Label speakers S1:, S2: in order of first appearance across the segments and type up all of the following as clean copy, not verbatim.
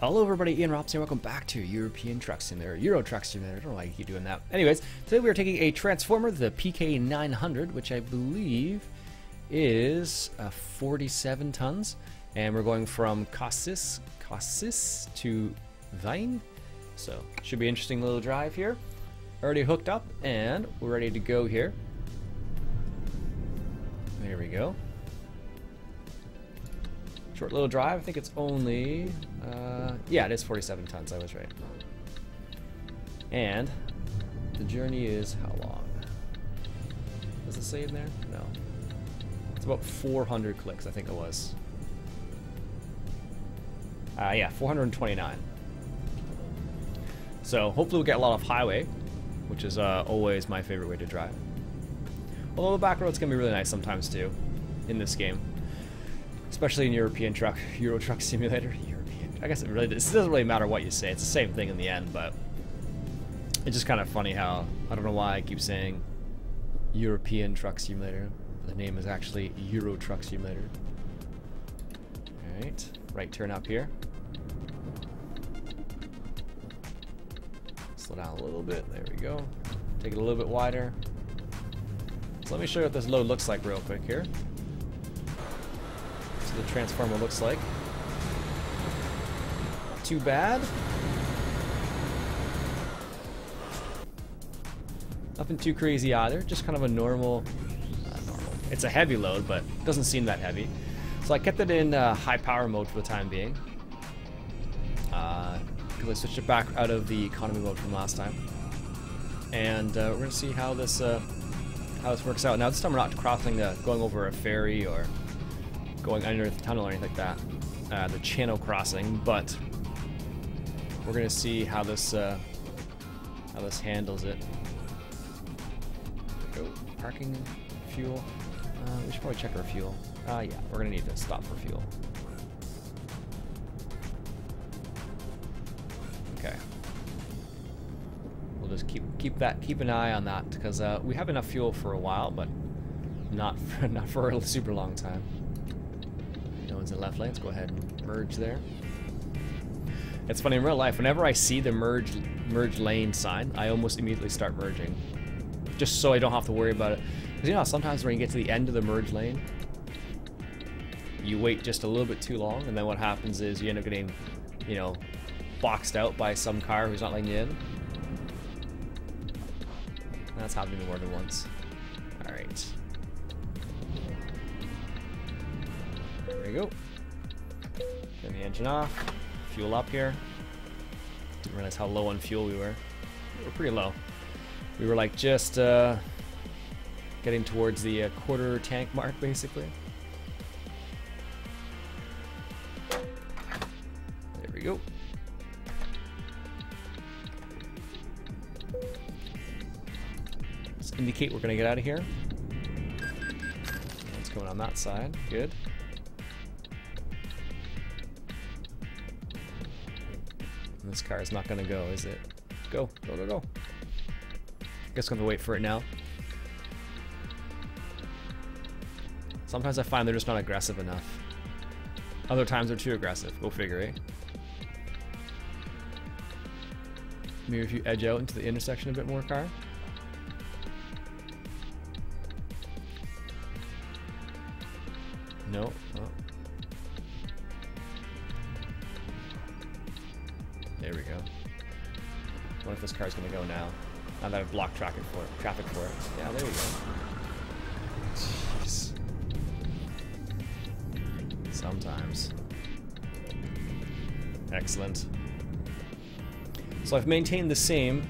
S1: Hello everybody, Iain Robson here. Welcome back to European Truck Simulator, Euro Truck Simulator. I don't know why you keep doing that. Anyways, today we are taking a Transformer, the PK900, which I believe is 47 tons. And we're going from Cassis to Vine. So, should be an interesting little drive here. Already hooked up, and we're ready to go here. There we go. Short little drive. I think it's only, yeah, it is 47 tons. I was right. And the journey is how long? Does it say in there? No. It's about 400 clicks, I think it was. Yeah, 429. So hopefully we'll get a lot of highway, which is always my favorite way to drive. Although the back roads can be really nice sometimes too, in this game. Especially in Euro Truck Simulator. I guess it doesn't really matter what you say. It's the same thing in the end, but it's just kind of funny how, I don't know why I keep saying European Truck Simulator. The name is actually Euro Truck Simulator. Alright, right turn up here. Slow down a little bit, there we go. Take it a little bit wider. So let me show you what this load looks like real quick here. The Transformer looks like. Not too bad. Nothing too crazy either, just kind of a normal, it's a heavy load, but it doesn't seem that heavy. So I kept it in high power mode for the time being. Because I switched it back out of the economy mode from last time. And we're going to see how this works out. Now this time we're not crossing, going over a ferry or going under the tunnel or anything like that, the channel crossing, but we're gonna see how this handles it. There we go. Parking, fuel. We should probably check our fuel. Yeah, we're gonna need to stop for fuel. Okay. We'll just keep an eye on that because we have enough fuel for a while, but not for a super long time. No one's in left lane, let's go ahead and merge there. It's funny, in real life, whenever I see the merge lane sign, I almost immediately start merging. Just so I don't have to worry about it. Because you know how sometimes when you get to the end of the merge lane, you wait just a little bit too long, and then what happens is you end up getting, you know, boxed out by some car who's not letting you in. That's happened to me more than once. Alright. There we go. Turn the engine off. Fuel up here. Didn't realize how low on fuel we were. We were pretty low. We were like just getting towards the quarter tank mark, basically. There we go. Let's indicate we're gonna get out of here. What's going on that side? Good. This car is not going to go, is it? Go, go, go, go. Guess I'm going to wait for it now. Sometimes I find they're just not aggressive enough. Other times they're too aggressive. Go figure, eh? Maybe if you edge out into the intersection a bit more, car. No. Oh. There we go. What if this car's gonna go now? Now that I've blocked traffic for it. Yeah, there we go. Jeez. Sometimes. Excellent. So I've maintained the same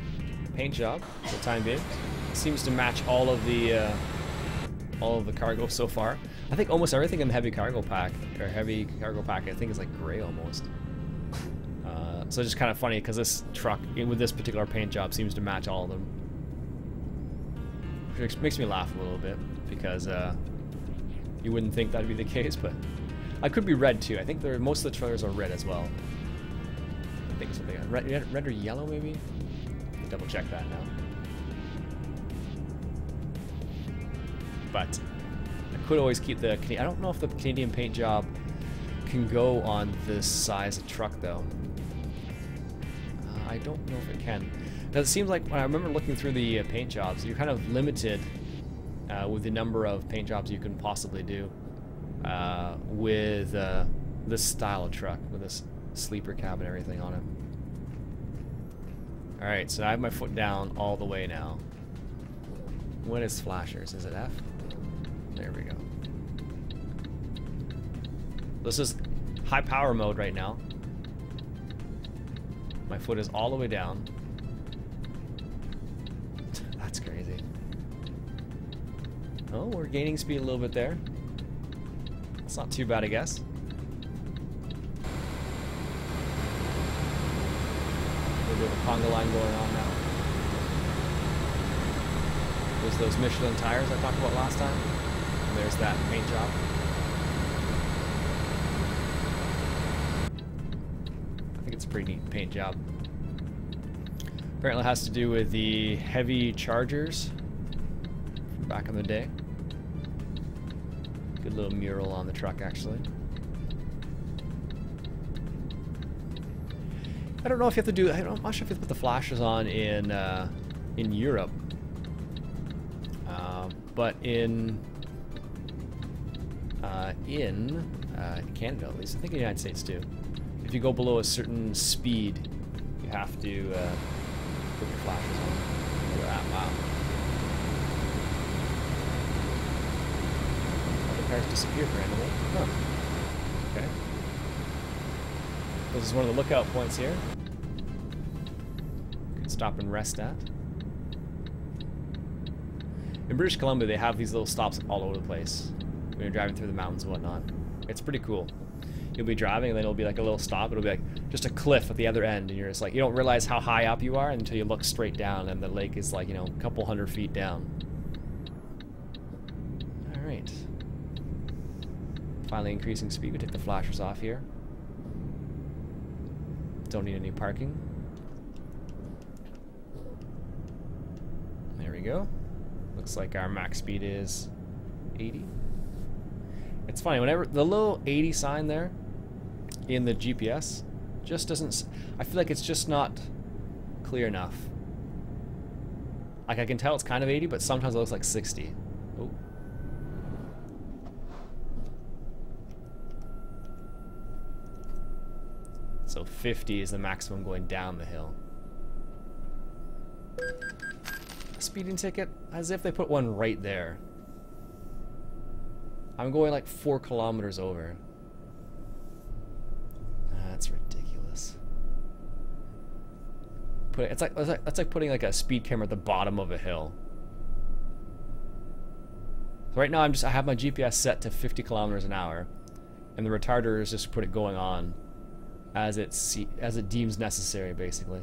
S1: paint job for the time being. It seems to match all of the cargo so far. I think almost everything in the heavy cargo pack, I think is like gray almost. So it's just kind of funny because this truck, with this particular paint job, seems to match all of them. Which makes me laugh a little bit because you wouldn't think that'd be the case, but I could be red too. I think most of the trailers are red as well. I think it's something red or yellow maybe. Double check that now. But I could always keep the. I don't know if the Canadian paint job can go on this size of truck, though. I don't know if it can. Because it seems like when I remember looking through the paint jobs, you're kind of limited with the number of paint jobs you can possibly do with this style of truck, with this sleeper cab and everything on it. Alright, so I have my foot down all the way now. What is flashers? Is it F? There we go. This is high power mode right now. My foot is all the way down. That's crazy. Oh, we're gaining speed a little bit there. It's not too bad, I guess. A little bit of a conga line going on now. There's those Michelin tires I talked about last time. And there's that paint job. I think it's a pretty neat paint job. Apparently it has to do with the heavy chargers from back in the day. Good little mural on the truck, actually. I don't know if you have to do. I'm not sure if you have to put the flashers on in Europe, but in Canada at least. I think in the United States too. If you go below a certain speed, you have to put your flashers on. Look at that! Wow. The cars disappeared randomly. Huh. Okay. This is one of the lookout points here. You can stop and rest at. In British Columbia, they have these little stops all over the place when you're driving through the mountains and whatnot. It's pretty cool. You'll be driving and then it'll be like a little stop. It'll be like just a cliff at the other end, and you're just like, you don't realize how high up you are until you look straight down and the lake is like, you know, a couple hundred feet down. Alright. Finally increasing speed. We take the flashers off here. Don't need any parking. There we go. Looks like our max speed is 80. It's funny, whenever the little 80 sign there in the GPS just doesn't, I feel like it's just not clear enough. Like I can tell it's kind of 80, but sometimes it looks like 60. Oh. So 50 is the maximum going down the hill. A speeding ticket? As if they put one right there. I'm going like 4 kilometers over. That's ridiculous. That's like putting like a speed camera at the bottom of a hill. So right now I have my GPS set to 50 kilometers an hour, and the retarder is just put it going on as it deems necessary, basically.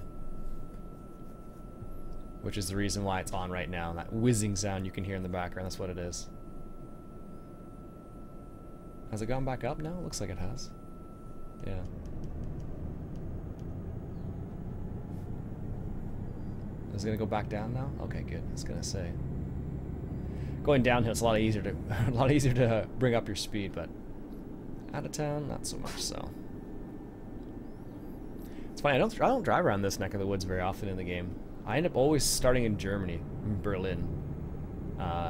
S1: Which is the reason why it's on right now. That whizzing sound you can hear in the background, that's what it is. Has it gone back up now? Looks like it has. Yeah. Is it gonna go back down now? Okay, good. I was gonna say. Going downhill, it's a lot easier to bring up your speed, but out of town, not so much so. It's funny, I don't drive around this neck of the woods very often in the game. I end up always starting in Germany, in Berlin,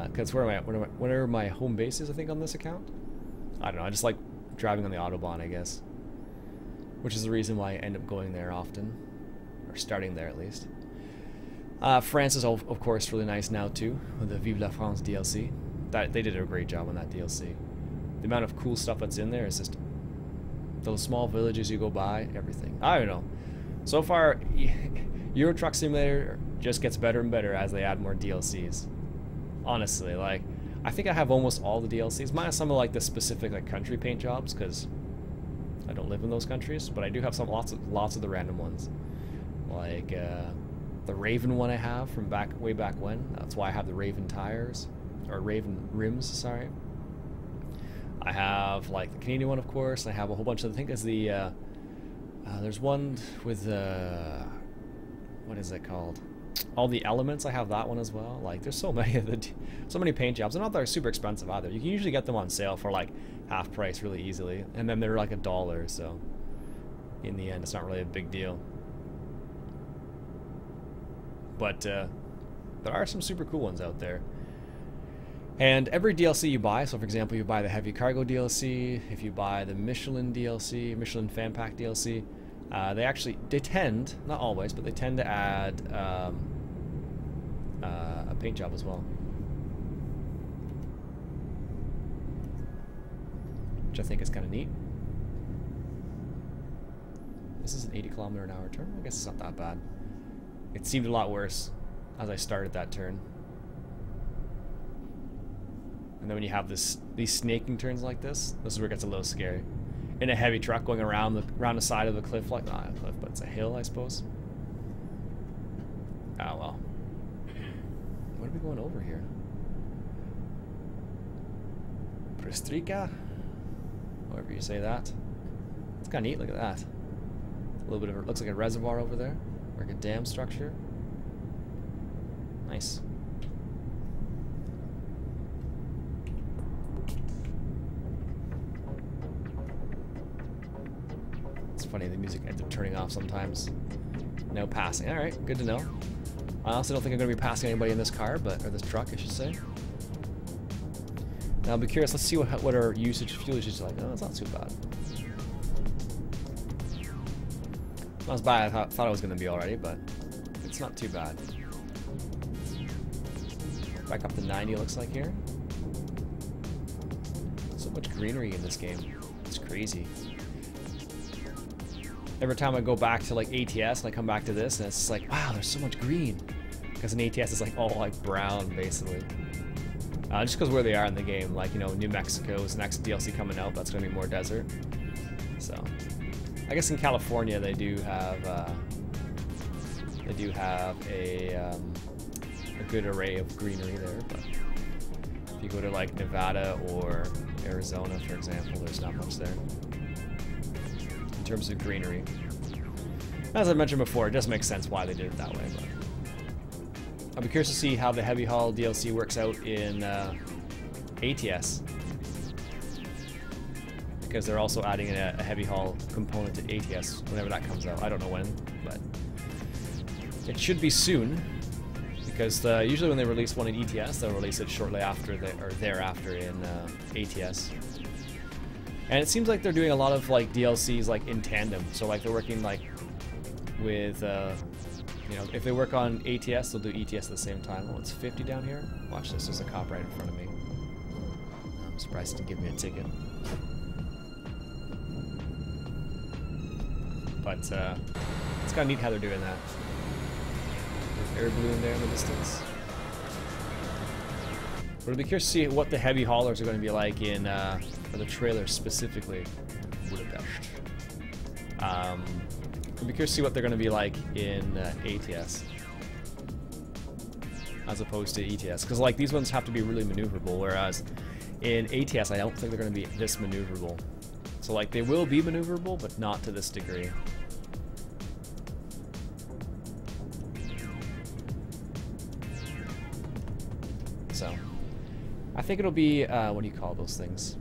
S1: because where my home base is, I think, on this account. I don't know, I just like driving on the Autobahn, I guess. Which is the reason why I end up going there often. Or starting there, at least. France is, of course, really nice now, too, with the Vive la France DLC. They did a great job on that DLC. The amount of cool stuff that's in there is just... those small villages you go by, everything. I don't know. So far, Euro Truck Simulator just gets better and better as they add more DLCs. Honestly, like... I think I have almost all the DLCs, minus some of like the specific like country paint jobs, because I don't live in those countries. But I do have lots of the random ones, like the Raven one I have from way back when. That's why I have the Raven tires, or Raven rims. Sorry. I have like the Canadian one, of course. And I have a whole bunch of. I think there's there's one with what is it called? all the elements, I have that one as well. Like, there's so many of so many paint jobs. They're not that they're super expensive either. You can usually get them on sale for like half price really easily, and then they're like $1. So in the end, it's not really a big deal. But there are some super cool ones out there. And every DLC you buy, so for example, you buy the Heavy Cargo DLC, if you buy the Michelin DLC, Michelin Fan Pack DLC, they tend, not always, but they tend to add a paint job as well. Which I think is kind of neat. This is an 80km/h turn. I guess it's not that bad. It seemed a lot worse as I started that turn. And then when you have these snaking turns like this is where it gets a little scary. In a heavy truck going around the side of the cliff, like not a cliff, but it's a hill, I suppose. Oh well. What are we going over here? Prestrika? However you say that. It's kind of neat. Look at that. A little bit of it looks like a reservoir over there, like a dam structure. Nice. It's funny, the music ends up turning off sometimes. No passing. All right, good to know. I also don't think I'm going to be passing anybody in this car, or this truck, I should say. Now I'll be curious. Let's see what our fuel usage is like. Oh, it's not too bad. Not as bad as I thought it was going to be already, but it's not too bad. Back up to 90, it looks like here. So much greenery in this game. It's crazy. Every time I go back to like ATS and I come back to this, and it's like, wow, there's so much green. Because in ATS it's like all like brown, basically. Just because where they are in the game, like, you know, New Mexico's next DLC coming out, that's going to be more desert. So, I guess in California they do have a good array of greenery there. But if you go to like Nevada or Arizona, for example, there's not much there in terms of greenery. As I mentioned before, it does make sense why they did it that way. But I'll be curious to see how the heavy haul DLC works out in ATS, because they're also adding a heavy haul component to ATS whenever that comes out. I don't know when, but it should be soon, because usually when they release one in ETS, they'll release it shortly after or thereafter in ATS. And it seems like they're doing a lot of like DLCs like in tandem. So like they're working like with you know, if they work on ATS, they'll do ETS at the same time. Oh, it's 50 down here. Watch this. There's a cop right in front of me. I'm surprised he didn't give me a ticket. But it's kind of neat how they're doing that. There's air balloon there in the distance. But I'll be curious to see what the heavy haulers are going to be like in for the trailer specifically. Budapest. I'll be curious to see what they're going to be like in ATS as opposed to ETS, because like these ones have to be really maneuverable, whereas in ATS I don't think they're going to be this maneuverable. So like they will be maneuverable, but not to this degree. So I think it'll be what do you call those things?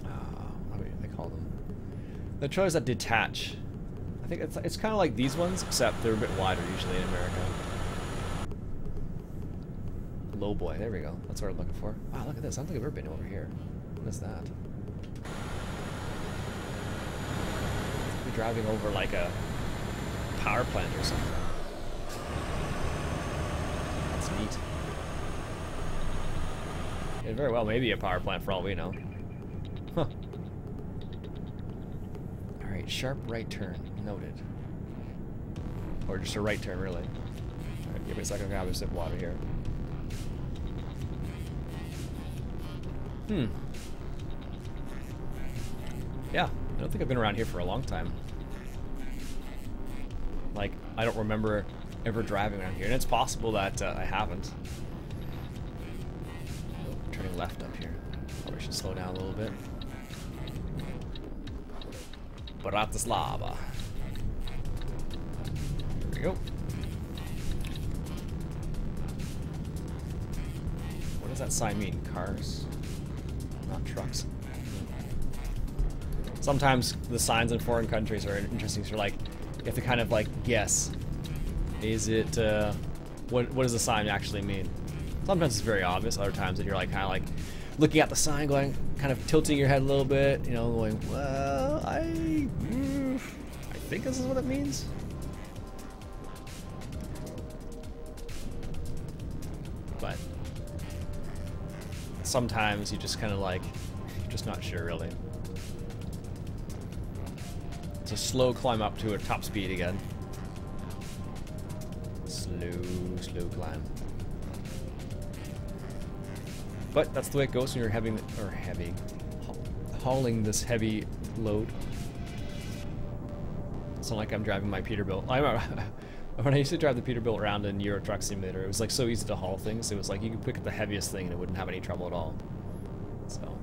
S1: What do they call them? The trailers that detach. I think it's kind of like these ones, except they're a bit wider usually in America. Low boy, there we go. That's what we're looking for. Wow, look at this. I don't think I've ever been over here. What is that? We're driving over like a power plant or something. That's neat. Yeah, very well, maybe a power plant for all we know. Huh. Alright, sharp right turn. Noted. Or just a right turn, really. Alright, give me a second. I'll grab a sip of water here. Yeah, I don't think I've been around here for a long time. Like, I don't remember ever driving around here, and it's possible that I haven't. Oh, turning left up here. Probably should slow down a little bit. Bratislava. There we go. does that sign mean? Cars, not trucks. Sometimes the signs in foreign countries are interesting. So like, you have to kind of like guess. Is it, what does the sign actually mean? Sometimes it's very obvious. Other times that you're like kind of like looking at the sign, going, kind of tilting your head a little bit, you know, going, well, I think this is what it means. But sometimes you just kind of like, you're just not sure really. It's a slow climb up to a top speed again. Slow climb. But that's the way it goes when you're hauling this heavy load. It's not like I'm driving my Peterbilt. I remember when I used to drive the Peterbilt around in Euro Truck Simulator, it was like so easy to haul things. It was like you could pick up the heaviest thing and it wouldn't have any trouble at all. So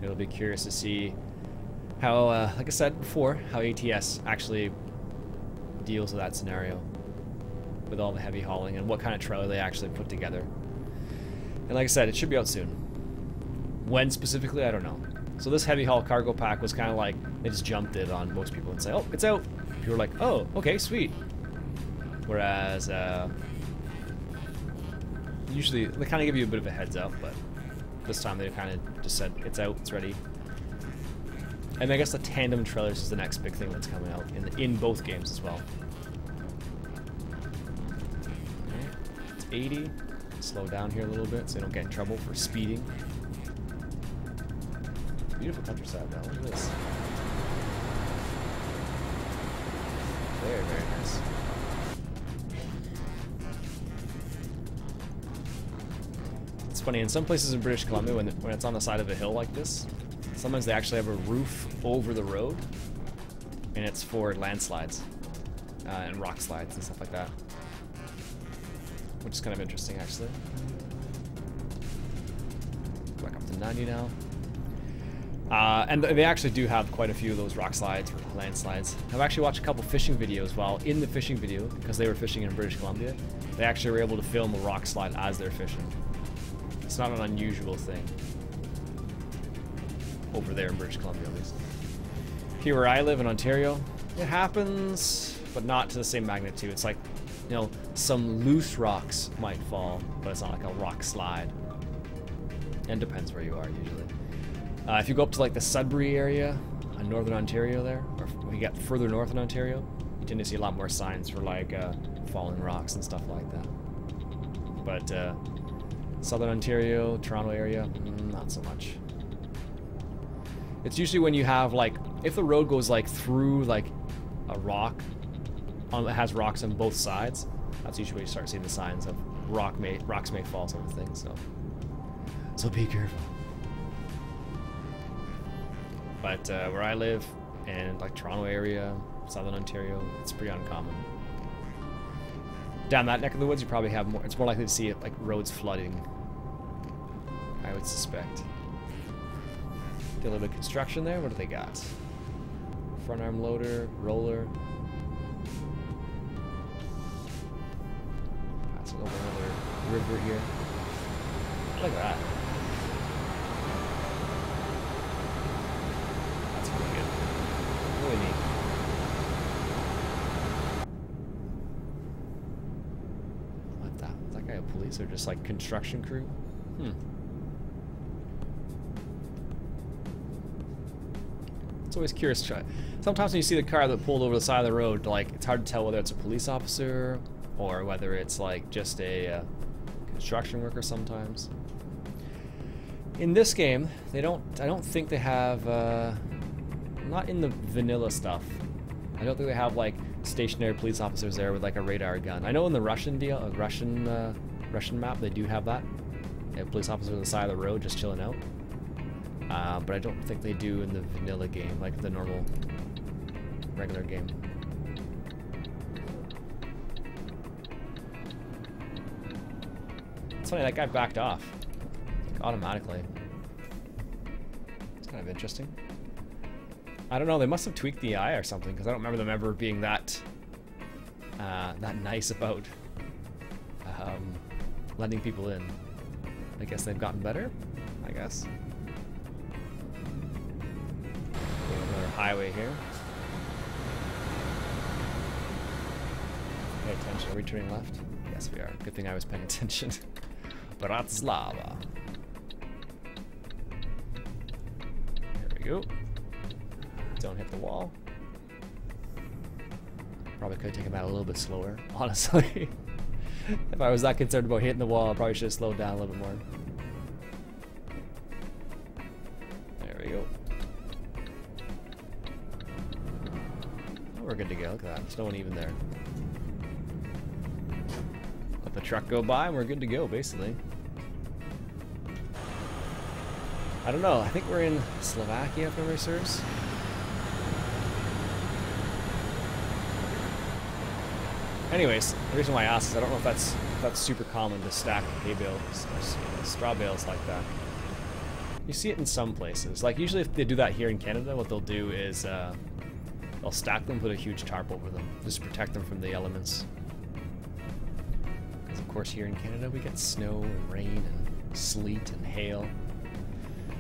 S1: it'll be curious to see how, like I said before, how ATS actually deals with that scenario with all the heavy hauling and what kind of trailer they actually put together. And like I said, it should be out soon. When specifically, I don't know. So this heavy haul cargo pack was kind of like, they just jumped it on most people and say, oh, it's out. People were like, oh, okay, sweet. Whereas, usually, they kind of give you a bit of a heads up, but this time they kind of just said, it's out, it's ready. And I guess the tandem trailers is the next big thing that's coming out in both games as well. Okay, it's 80. Slow down here a little bit so you don't get in trouble for speeding. Beautiful countryside now. Look at this. Very, very nice. It's funny, in some places in British Columbia, when it's on the side of a hill like this, sometimes they actually have a roof over the road, and it's for landslides and rock slides and stuff like that. Which is kind of interesting, actually. Back up to 90 now. And they actually do have quite a few of those rock slides or landslides. I've actually watched a couple fishing videos while in the fishing video, because they were fishing in British Columbia, they actually were able to film a rock slide as they're fishing. It's not an unusual thing. Over there in British Columbia, at least. Here where I live in Ontario, it happens, but not to the same magnitude. It's like, you know, some loose rocks might fall, but it's not like a rock slide. And depends where you are, usually. If you go up to like the Sudbury area in northern Ontario there, or when you get further north in Ontario, you tend to see a lot more signs for like falling rocks and stuff like that. But southern Ontario, Toronto area, not so much. It's usually when you have like, if the road goes like through like a rock, it has rocks on both sides, that's usually where you start seeing the signs of rocks may fall sort of thing, so be careful. But where I live, and like Toronto area, southern Ontario, it's pretty uncommon. Down that neck of the woods, you probably have more, it's more likely to see it like roads flooding, I would suspect. Get a little bit of construction there, what do they got? Front arm loader, roller. Passing over another river here. Look at that. That's really good. Really neat. What that? Is that guy a police or just like construction crew? It's always curious. Sometimes when you see the car that pulled over the side of the road, like it's hard to tell whether it's a police officer or whether it's like just a construction worker sometimes. In this game, I don't think they have, not in the vanilla stuff, I don't think they have like stationary police officers there with like a radar gun. I know in the Russian Russian map they do have that. They have police officers on the side of the road just chilling out. But I don't think they do in the vanilla game, like the normal, regular game. It's funny, that guy backed off, like, automatically. It's kind of interesting. I don't know, they must have tweaked the AI or something, because I don't remember them ever being that, that nice about letting people in. I guess they've gotten better, I guess. Another highway here. Pay attention, are we turning left? Yes, we are. Good thing I was paying attention. Bratislava. There we go. Don't hit the wall. Probably could have taken that a little bit slower, honestly. If I was that concerned about hitting the wall, I probably should have slowed down a little bit more. There we go. Oh, we're good to go. Look at that. There's no one even there. Let the truck go by and we're good to go, basically. I don't know. I think we're in Slovakia, if memory serves. Anyways, the reason why I asked is I don't know if that's super common to stack hay bales or straw bales like that. You see it in some places. Like usually if they do that here in Canada, what they'll do is they'll stack them, put a huge tarp over them, just to protect them from the elements. Because of course here in Canada we get snow and rain and sleet and hail.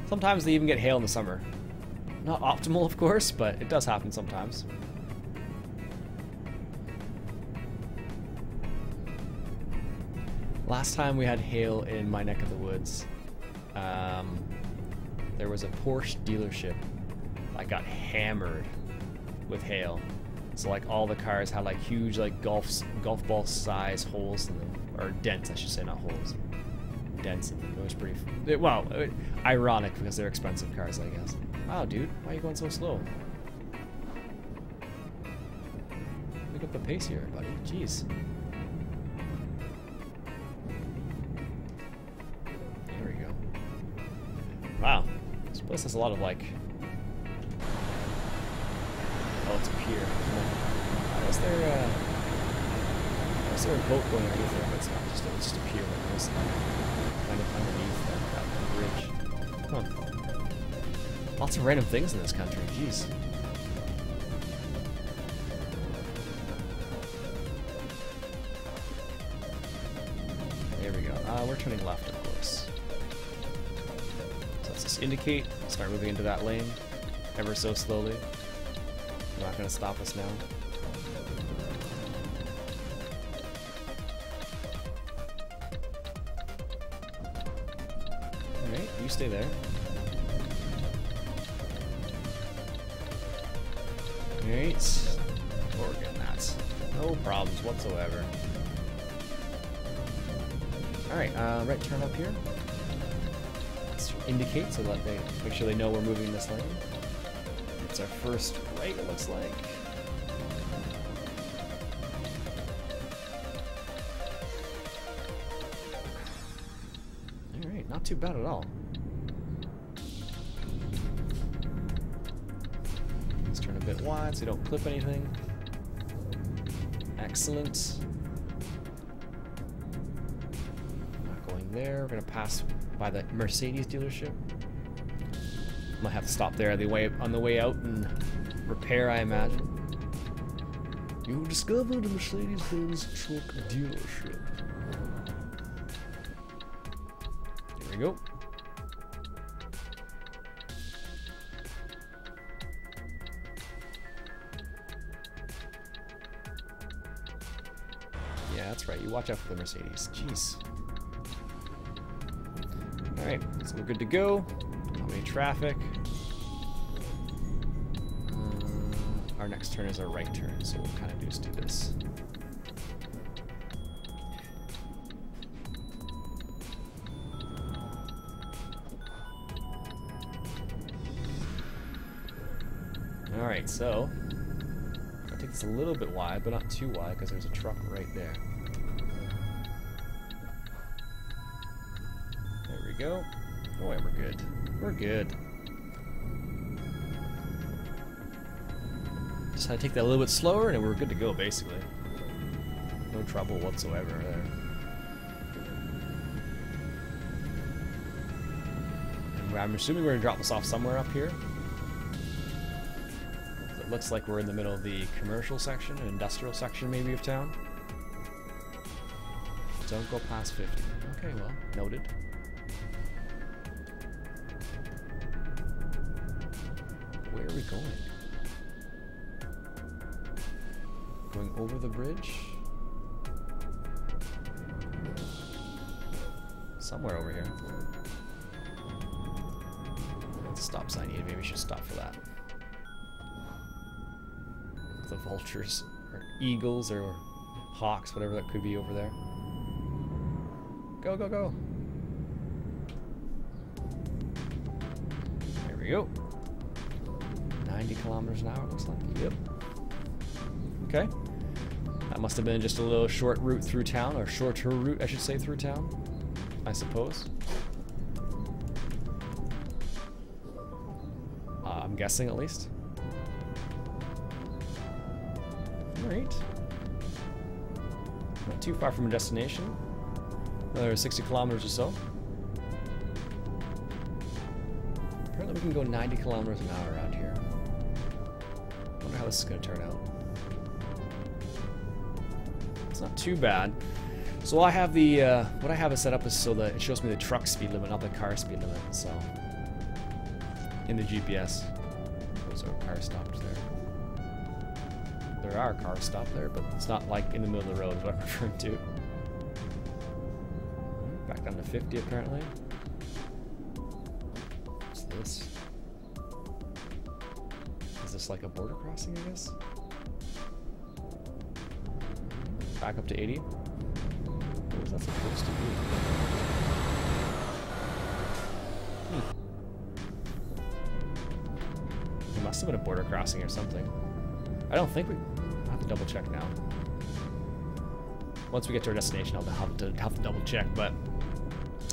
S1: Sometimes they even get hail in the summer. Not optimal, of course, but it does happen sometimes. Last time we had hail in my neck of the woods, there was a Porsche dealership that got hammered with hail. So like all the cars had like huge like golf ball size holes in them, or dents I should say, not holes. Dents in them. It was pretty, ironic because they're expensive cars, I guess. Wow, dude, why are you going so slow? Pick up the pace here, buddy. Jeez. Wow, this place has a lot of like. Oh, it's a pier. Was there a boat going underneath there? But it's not. It's just a pier that goes kind of underneath that bridge. Huh. Lots of random things in this country. Jeez. There we go. We're turning left, of course. Just indicate, start moving into that lane ever so slowly. They're not going to stop us now. Alright, you stay there. Alright, we're getting that. No problems whatsoever. Alright, right turn up here. Indicate so that they make sure they know we're moving in this lane. It's our first right, it looks like. Alright, not too bad at all. Let's turn a bit wide so you don't clip anything. Excellent. Not going there, we're gonna pass by the Mercedes dealership. Might have to stop there on the way out and repair, I imagine. You discovered a Mercedes-Benz truck dealership. Here we go. Yeah, that's right. You watch out for the Mercedes. Jeez. Alright, so we're good to go. Not any traffic. Our next turn is our right turn, so we'll kind of just do this. Alright, so I'll take this a little bit wide, but not too wide because there's a truck right there. There we go. Oh, yeah, we're good. We're good. Just had to take that a little bit slower and we're good to go, basically. No trouble whatsoever there. And I'm assuming we're going to drop this off somewhere up here. It looks like we're in the middle of the commercial section, an industrial section maybe of town. Don't go past 50. Okay, well, noted. Where are we going? Going over the bridge? Somewhere over here. That's a stop sign needed. Maybe we should stop for that. The vultures, or eagles, or hawks, whatever that could be over there. Go, go, go. There we go. 90 kilometers an hour, looks like. Yep. Okay. That must have been just a little short route through town, or shorter route, I should say, through town, I suppose. I'm guessing, at least. Alright. Not too far from a destination. Another 60 kilometers or so. Apparently we can go 90 kilometers an hour around here. I wonder how this is going to turn out. It's not too bad. So I have the, what I have it set up is so that it shows me the truck speed limit, not the car speed limit, so. In the GPS. There's a car stopped there. There are cars stopped there, but it's not like in the middle of the road is what I'm referring to. Back down to 50 apparently. What's this? Is this like a border crossing, I guess? Back up to 80. What was that supposed to be? It must have been a border crossing or something. I don't think we... I'll have to double check now. Once we get to our destination, I'll have to double check, but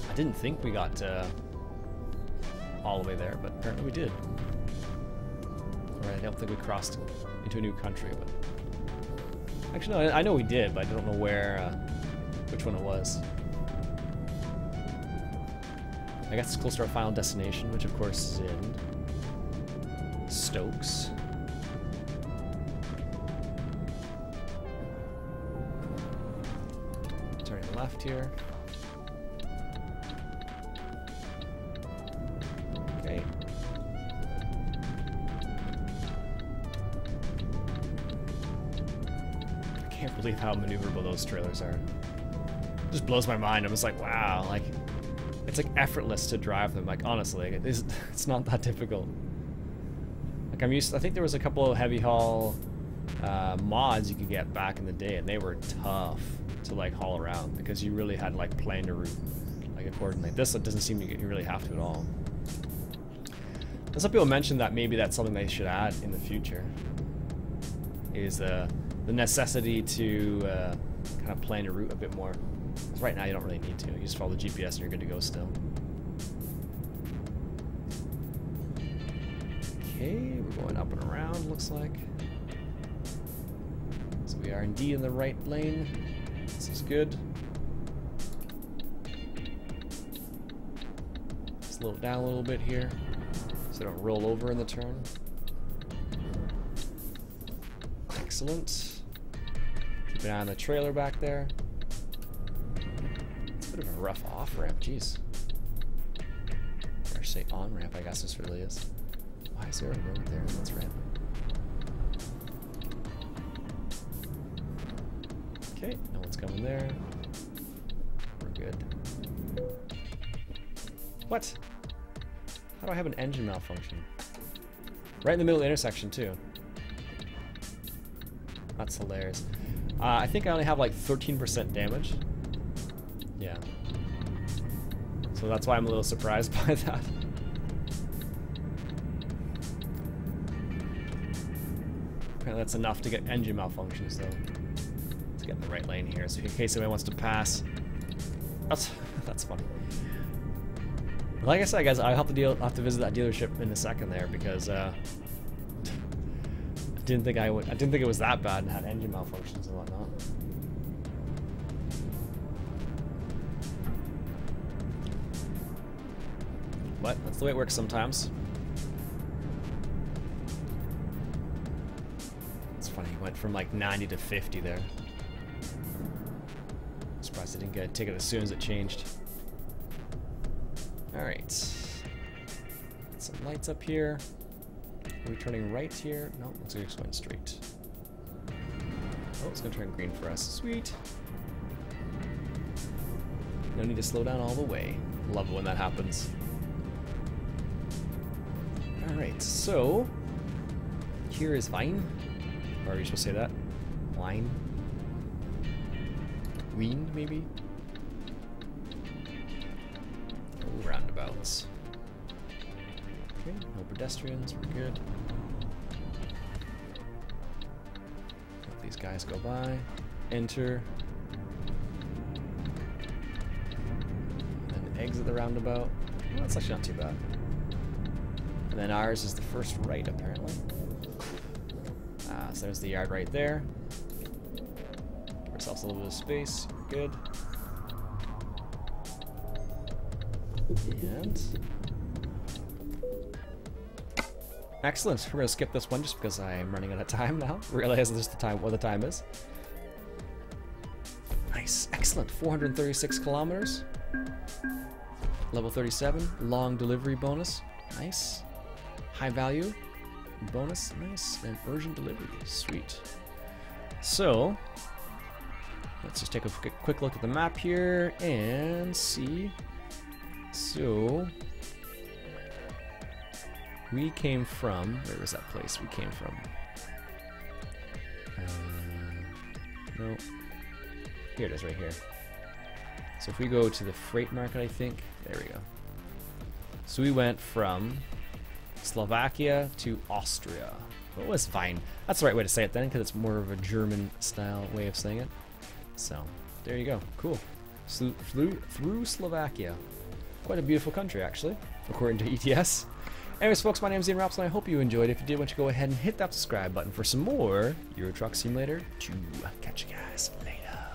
S1: I didn't think we got all the way there, but apparently we did. Right, I don't think we crossed into a new country, but... Actually, no, I know we did, but I don't know where, which one it was. I guess it's close to our final destination, which of course is in Stokes. Turning left here. Okay. I can't believe how maneuverable those trailers are. It just blows my mind. I'm just like, wow, like, it's like effortless to drive them. Like, honestly, it's not that difficult. Like, I think there was a couple of heavy haul mods you could get back in the day, and they were tough to like haul around because you really had to like plan your route like accordingly. This it doesn't seem you really have to at all. And some people mentioned that maybe that's something they should add in the future. Is the necessity to kind of plan your route a bit more. Because right now you don't really need to. You just follow the GPS and you're good to go still. Okay, we're going up and around, looks like. So we are indeed in the right lane. This is good. Slow it down a little bit here so I don't roll over in the turn. Excellent. Keep an eye on the trailer back there. It's a bit of a rough off-ramp, jeez. Or say on-ramp, I guess this really is. Why is there a road there? Let's ramp. Okay, no one's coming there. We're good. What? How do I have an engine malfunction? Right in the middle of the intersection, too. That's hilarious. I think I only have like 13% damage. Yeah. So that's why I'm a little surprised by that. Apparently that's enough to get engine malfunctions, though. Let's get in the right lane here, so in case anyone wants to pass. That's funny. Like I said, guys, I'll have to visit that dealership in a second there because I didn't think it was that bad and had engine malfunctions and whatnot. But that's the way it works sometimes. It's funny, he went from like 90 to 50 there. Surprised I didn't get a ticket as soon as it changed. Alright. Some lights up here. Are we turning right here? No, looks like it's going straight. Oh, it's gonna turn green for us. Sweet. No need to slow down all the way. Love it when that happens. Alright, so here is Vine. Or are you supposed to say that? Wine? Ween, maybe? Oh, roundabouts. Okay, no pedestrians, we're good. Let these guys go by. Enter. And exit the roundabout. Well, that's actually not too bad. And then ours is the first right, apparently. So there's the yard right there. Give ourselves a little bit of space. Good. And excellent. We're gonna skip this one just because I'm running out of time now. Realize this is the time what the time is. Nice, excellent. 436 kilometers. Level 37. Long delivery bonus. Nice. High value bonus. Nice. And urgent delivery. Sweet. So let's just take a quick look at the map here and see. So we came from, where was that place we came from? No. Here it is, right here. So if we go to the freight market, I think, there we go. So we went from Slovakia to Austria. What was fine? That's the right way to say it then, because it's more of a German style way of saying it. So there you go. Cool. Flew through Slovakia. Quite a beautiful country, actually, according to ETS. Anyways, folks, my name is Iain Robson. I hope you enjoyed. If you did, why don't you go ahead and hit that subscribe button for some more Euro Truck Simulator 2. Catch you guys later.